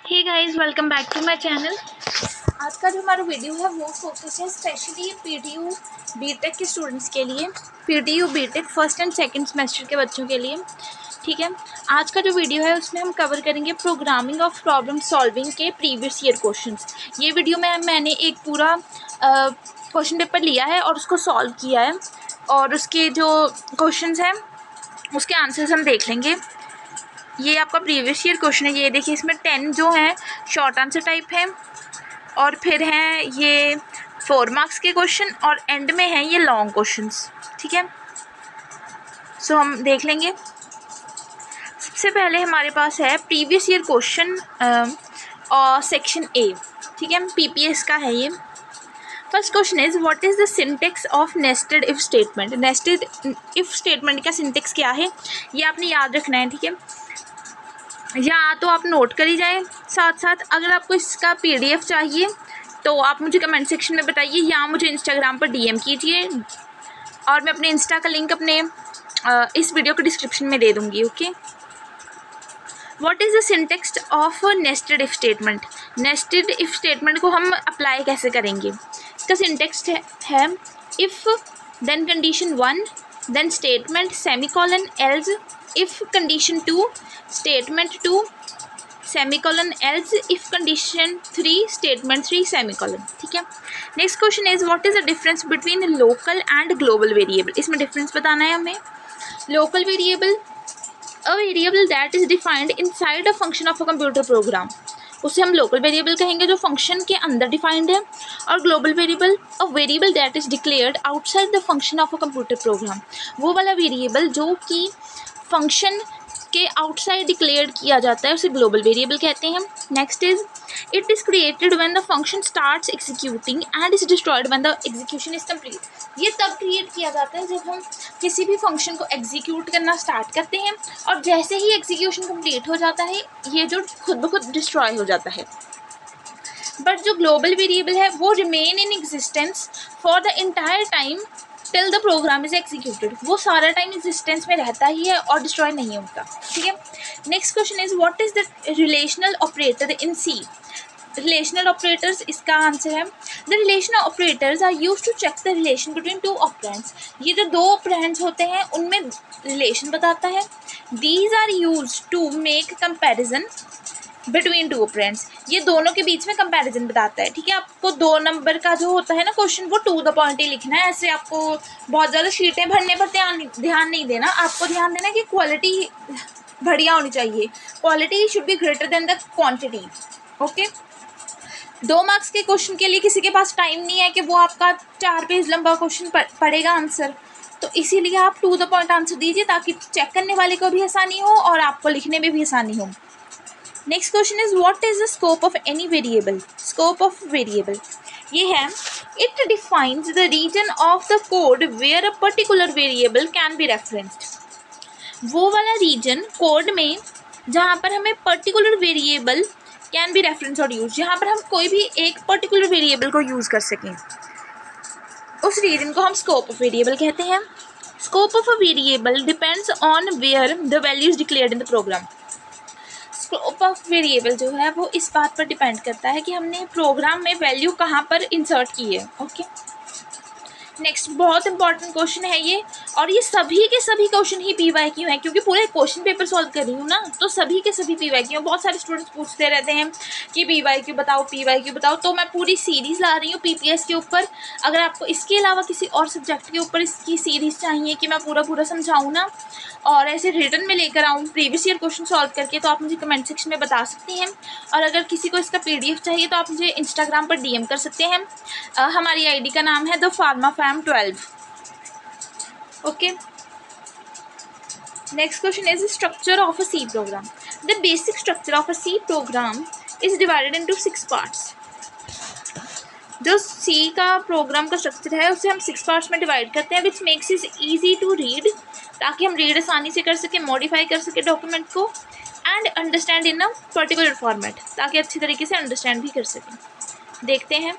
Hey guys, welcome back to my channel. आज का जो हमारा वीडियो है वो फोकस है स्पेशली पीटीयू बीटेक के स्टूडेंट्स के लिए, PTU BTech first and second semester के बच्चों के लिए। ठीक है, आज का जो वीडियो है उसमें हम कवर करेंगे प्रोग्रामिंग ऑफ प्रॉब्लम सॉल्विंग के प्रीवियस ईयर क्वेश्चंस। ये वीडियो में मैंने एक पूरा क्वेश्चन पेपर लिया है और उसको सॉल्व किया है, और उसके जो क्वेश्चंस हैं उसके आंसर्स हम देख लेंगे। ये आपका प्रीवियस ईयर क्वेश्चन है। ये देखिए, इसमें 10 जो हैं शॉर्ट आंसर टाइप हैं, और फिर हैं ये 4 मार्क्स के क्वेश्चन, और एंड में हैं ये लॉन्ग क्वेश्चंस। ठीक है, सो हम देख लेंगे। सबसे पहले हमारे पास है प्रीवियस ईयर क्वेश्चन और सेक्शन ए। ठीक है, पीपीएस का है ये। First question is what is the syntax of nested if statement. Nested if statement का सिंटेक्स क्या है ये आपने याद रखना है। ठीक है, या तो आप नोट करी जाए साथ साथ। अगर आपको इसका पीडीएफ चाहिए तो आप मुझे कमेंट सेक्शन में बताइए, या मुझे इंस्टाग्राम पर डीएम कीजिए, और मैं अपने इंस्टा का लिंक अपने इस वीडियो के डिस्क्रिप्शन में दे दूँगी। Okay, what is the syntax of nested if statement. Nested if statement को हम अप्लाई कैसे करेंगे। इसका सिंटेक्स है if then condition 1 then statement semicolon else if condition 2 statement 2 semicolon else if condition 3 statement 3 semicolon. ठीक है, next question is what is the difference between local and global variable. इसमें difference बताना है हमें। Local variable a variable that is defined inside a function of a computer program, उसे हम local variable कहेंगे जो फंक्शन के अंदर डिफाइंड है। और global variable a variable that is declared outside the function of a computer program, वो वाला वेरिएबल जो कि फंक्शन के आउटसाइड डिक्लेयर्ड किया जाता है उसे ग्लोबल वेरिएबल कहते हैं। Next is it is created when the function starts executing and is destroyed when the execution is complete. ये तब क्रिएट किया जाता है जब हम किसी भी फंक्शन को एग्जीक्यूट करना स्टार्ट करते हैं, और जैसे ही एग्जीक्यूशन कंप्लीट हो जाता है ये जो खुद ब खुद डिस्ट्रॉय हो जाता है। बट जो ग्लोबल वेरिएबल है वो remain in existence for the entire time till the program is executed, वो सारा टाइम एग्जिस्टेंस में रहता ही है और डिस्ट्रॉय नहीं होता। ठीक है, next question is what is the relational operator in C. Relational operators, इसका आंसर है the relational operators are use to check the relation between two operands. ये जो दो ऑपरेंड्स होते हैं उनमें रिलेशन बताता है। These are use to make comparison between two operands, ये दोनों के बीच में कंपैरिजन बताता है। ठीक है, आपको 2 नंबर का जो होता है ना क्वेश्चन वो टू द पॉइंट ही लिखना है। ऐसे आपको बहुत ज़्यादा शीटें भरने पर ध्यान नहीं देना। आपको ध्यान देना कि क्वालिटी बढ़िया होनी चाहिए। Quality should be greater than the quantity. Okay, 2 marks के क्वेश्चन के लिए किसी के पास टाइम नहीं है कि वो आपका 4 पेज लंबा क्वेश्चन पढ़ेगा आंसर, तो इसीलिए आप टू द पॉइंट आंसर दीजिए ताकि चेक करने वाले को भी आसानी हो और आपको लिखने में भी आसानी हो। Next question is what is the scope of any variable. Scope of variable ये है it defines the region of the code where a particular variable can be referenced. वो वाला रीजन कोड में जहाँ पर हमें particular variable can be reference और use, जहाँ पर हम कोई भी एक पर्टिकुलर वेरिएबल को यूज़ कर सकें, उस रीजन को हम स्कोप ऑफ वेरिएबल कहते हैं। Scope of a variable depends on where the value is declared in the program. Scope of variable जो है वो इस बात पर डिपेंड करता है कि हमने प्रोग्राम में वैल्यू कहाँ पर इंसर्ट की है। ओके, नेक्स्ट बहुत इंपॉर्टेंट क्वेश्चन है ये, और ये सभी के सभी क्वेश्चन ही पीवाईक्यू हैं, क्योंकि पूरे क्वेश्चन पेपर सॉल्व कर रही हूँ ना, तो सभी के सभी पीवाईक्यू। बहुत सारे स्टूडेंट्स पूछते रहते हैं कि पीवाईक्यू बताओ, पीवाईक्यू बताओ, तो मैं पूरी सीरीज़ ला रही हूँ पीपीएस के ऊपर। अगर आपको इसके अलावा किसी और सब्जेक्ट के ऊपर इसकी सीरीज़ चाहिए कि मैं पूरा समझाऊँ ना, और ऐसे रिटर्न में लेकर आऊँ प्रीवियस ईयर क्वेश्चन सॉल्व करके, तो आप मुझे कमेंट सेक्शन में बता सकती हैं। और अगर किसी को इसका पीडीएफ चाहिए तो आप मुझे इंस्टाग्राम पर डीएम कर सकते हैं। हमारी आईडी का नाम है the pharma fam 12। Okay, next question is structure of a C program. The basic structure of a C program is divided into 6 parts. जो सी का प्रोग्राम का स्ट्रक्चर है उसे हम 6 पार्ट्स में डिवाइड करते हैं, which makes is easy to read, ताकि हम रीड आसानी से कर सकें, मॉडिफाई कर सकें डॉक्यूमेंट को, and understand in a particular format, ताकि अच्छी तरीके से अंडरस्टैंड भी कर सकें। देखते हैं।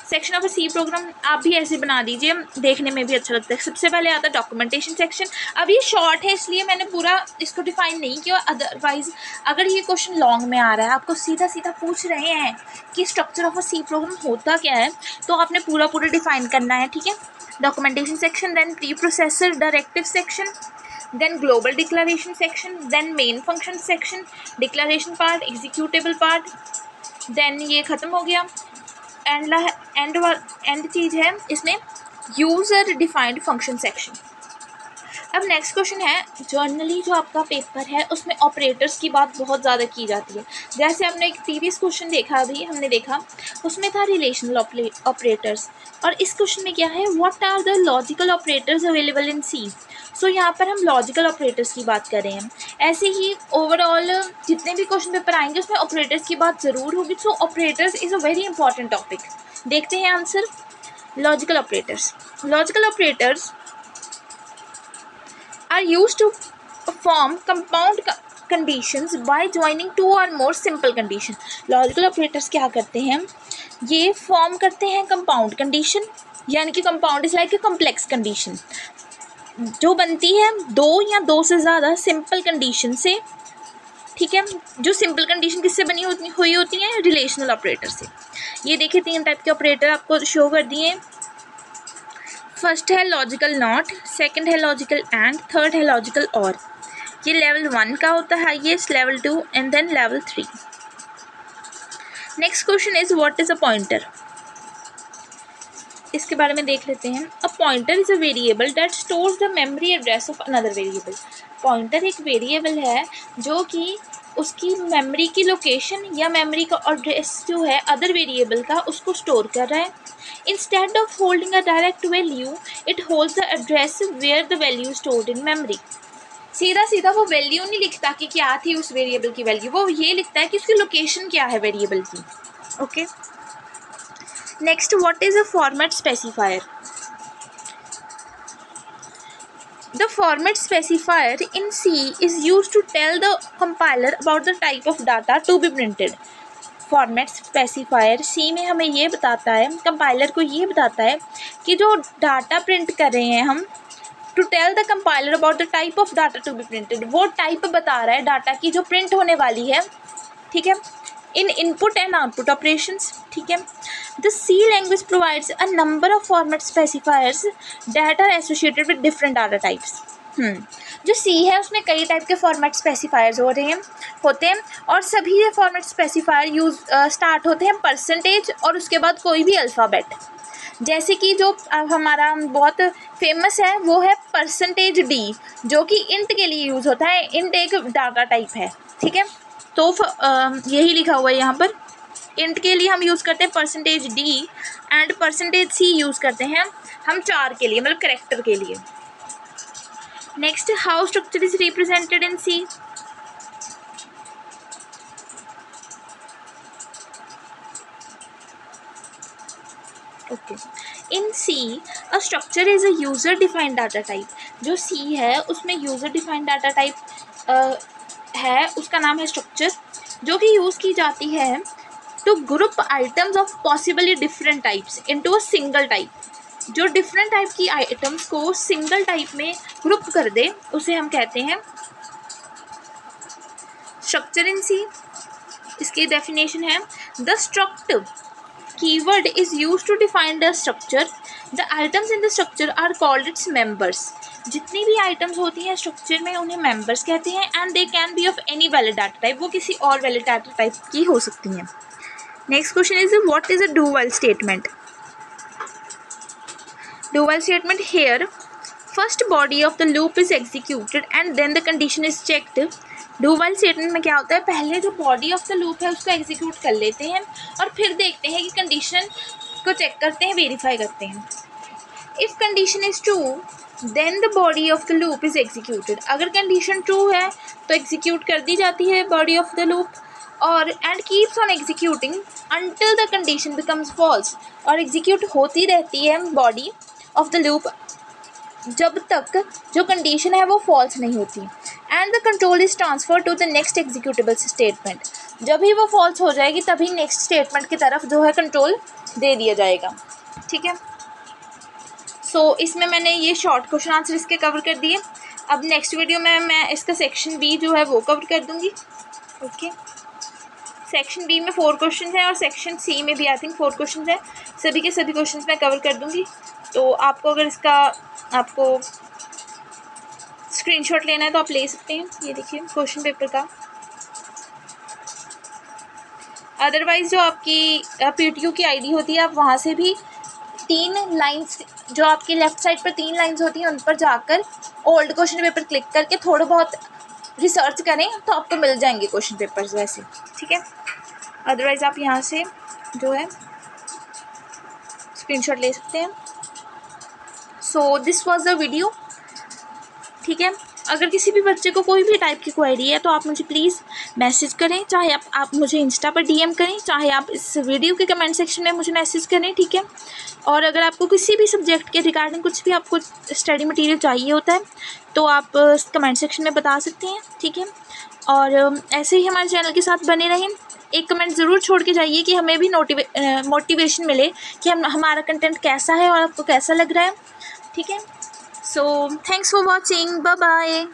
सेक्शन ऑफ सी प्रोग्राम आप भी ऐसे बना दीजिए, देखने में भी अच्छा लगता है। सबसे पहले आता है डॉक्यूमेंटेशन सेक्शन। अब ये शॉर्ट है इसलिए मैंने पूरा इसको डिफाइन नहीं किया, अदरवाइज अगर ये क्वेश्चन लॉन्ग में आ रहा है, आपको सीधा सीधा पूछ रहे हैं कि structure of a C program होता क्या है, तो आपने पूरा डिफाइन करना है, ठीक है। Documentation section, then preprocessor directive section, then global declaration section, then main function section, declaration part, executable part, then ये ख़त्म हो गया। एंड चीज़ है इसमें यूज़र डिफाइंड फंक्शन सेक्शन। अब नेक्स्ट क्वेश्चन है, जर्नली जो आपका पेपर है उसमें ऑपरेटर्स की बात बहुत ज़्यादा की जाती है। जैसे हमने एक प्रीवियस क्वेश्चन देखा, अभी हमने देखा उसमें था रिलेशनल ऑपरेटर्स, और इस क्वेश्चन में क्या है, what are the logical operators available in C. So यहाँ पर हम लॉजिकल ऑपरेटर्स की बात कर रहे हैं। ऐसे ही ओवरऑल जितने भी क्वेश्चन पेपर आएंगे उसमें ऑपरेटर्स की बात ज़रूर होगी। So operators is a very important topic. देखते हैं answer. Logical operators are used to form compound conditions by joining two or more simple condition। Logical operators क्या करते हैं, ये फॉर्म करते हैं कंपाउंड कंडीशन, यानी कि compound is like a complex condition जो बनती है दो या दो से ज़्यादा सिंपल कंडीशन से, ठीक है। जो सिंपल कंडीशन किससे बनी हुई होती हैं, रिलेशनल ऑपरेटर से। ये देखिए 3 टाइप के ऑपरेटर आपको शो कर दिए। फर्स्ट है लॉजिकल नॉट, सेकंड है लॉजिकल एंड, थर्ड है लॉजिकल और। ये लेवल 1 का होता है highest, level 2 and then level 3। Next question is what is a pointer. इसके बारे में देख लेते हैं। A pointer is a variable that stores the memory address of another variable. Pointer एक वेरिएबल है जो कि उसकी मेमोरी की लोकेशन या मेमोरी का एड्रेस जो है अदर वेरिएबल का, उसको स्टोर कर रहा है। Instead of holding a direct value, it holds the address where the value stored in memory. सीधा सीधा वो वैल्यू नहीं लिखता कि क्या थी उस वेरिएबल की वैल्यू, वो ये लिखता है कि उसकी लोकेशन क्या है वेरिएबल की। Okay, next, what is a format specifier. The format specifier in C is used to tell the compiler about the type of data to be printed. Format specifier C में हमें ये बताता है, compiler को ये बताता है कि जो डाटा प्रिंट कर रहे हैं हम, to tell the compiler about the type of data to be printed, वो टाइप बता रहा है डाटा की जो प्रिंट होने वाली है, ठीक है, in input and output operations, ठीक है। The C language provides a number of format specifiers that are associated with different data types. जो सी है उसमें कई टाइप के फॉर्मेट स्पेसिफायर्स होते हैं और सभी ये फॉर्मेट स्पेसिफायर स्टार्ट होते हैं परसेंटेज और उसके बाद कोई भी अल्फ़ाबेट। जैसे कि जो हमारा बहुत फेमस है वो है परसेंटेज डी, जो कि इंट के लिए यूज़ होता है। इंट एक डाटा टाइप है, ठीक है। तो यही लिखा हुआ है यहाँ पर, इंट के लिए हम यूज़ करते हैं percentage D and percentage C use करते हैं हम चार के लिए, मतलब कैरेक्टर के लिए। Next, how structure is represented in C. Okay, in C a structure is a user defined data type. जो सी है उसमें यूज़र डिफाइंड डाटा टाइप है, उसका नाम है स्ट्रक्चर, जो कि यूज़ की जाती है to group items of possibly different types into a single type. जो डिफरेंट टाइप की आइटम्स को सिंगल टाइप में ग्रुप कर दे उसे हम कहते हैं स्ट्रक्चर इन सी। इसकी डेफिनेशन है, the struct keyword is used to define the structure, the items in the structure are called its members. जितनी भी आइटम्स होती हैं स्ट्रक्चर में उन्हें मेंबर्स कहते हैं and they can be of any valid data type, वो किसी और वैलिड डाटा टाइप की हो सकती हैं। Next question is, what is a do while statement. Do while statement, here first body of the loop is executed and then the condition is checked। do while statement में क्या होता है, पहले जो body of the loop है उसको execute कर लेते हैं और फिर देखते हैं कि condition को check करते हैं, verify करते हैं। if condition is true then the body of the loop is executed। अगर condition true है तो execute कर दी जाती है body of the loop और and keeps on executing until the condition becomes false। और execute होती रहती है body ऑफ द लूप जब तक जो कंडीशन है वो फॉल्स नहीं होती। And the control is transfer to the next executable statement. जब ही वो फॉल्स हो जाएगी तभी नेक्स्ट स्टेटमेंट की तरफ जो है कंट्रोल दे दिया जाएगा, ठीक है। सो इसमें मैंने ये शॉर्ट क्वेश्चन आंसर इसके कवर कर दिए। अब नेक्स्ट वीडियो में मैं इसका सेक्शन बी जो है वो कवर कर दूँगी, ओके। सेक्शन बी में 4 क्वेश्चन हैं और सेक्शन सी में भी आई थिंक 4 क्वेश्चन हैं। सभी के सभी क्वेश्चंस मैं कवर कर दूँगी। तो आपको अगर इसका आपको स्क्रीनशॉट लेना है तो आप ले सकते हैं। ये देखिए क्वेश्चन पेपर का। अदरवाइज़ जो आपकी पीटीयू की आईडी होती है, आप वहाँ से भी 3 लाइंस जो आपकी लेफ़्ट साइड पर 3 लाइंस होती हैं उन पर जाकर ओल्ड क्वेश्चन पेपर क्लिक करके थोड़ा बहुत रिसर्च करें तो आपको मिल जाएंगे क्वेश्चन पेपर्स वैसे, ठीक है। अदरवाइज़ आप यहाँ से जो है स्क्रीनशॉट ले सकते हैं। So this was the video, ठीक है। अगर किसी भी बच्चे को कोई भी टाइप की क्वेरी है तो आप मुझे प्लीज़ मैसेज करें, चाहे आप मुझे इंस्टा पर डीएम करें, चाहे आप इस वीडियो के कमेंट सेक्शन में मुझे मैसेज करें, ठीक है। और अगर आपको किसी भी सब्जेक्ट के रिगार्डिंग कुछ भी आपको स्टडी मटेरियल चाहिए होता है तो आप कमेंट सेक्शन में बता सकते हैं, ठीक है। और ऐसे ही हमारे चैनल के साथ बने रहें। एक कमेंट ज़रूर छोड़ के जाइए कि हमें भी मोटिवेशन मिले कि हमारा कंटेंट कैसा है और आपको कैसा लग रहा है, ठीक है। So thanks for watching, bye bye.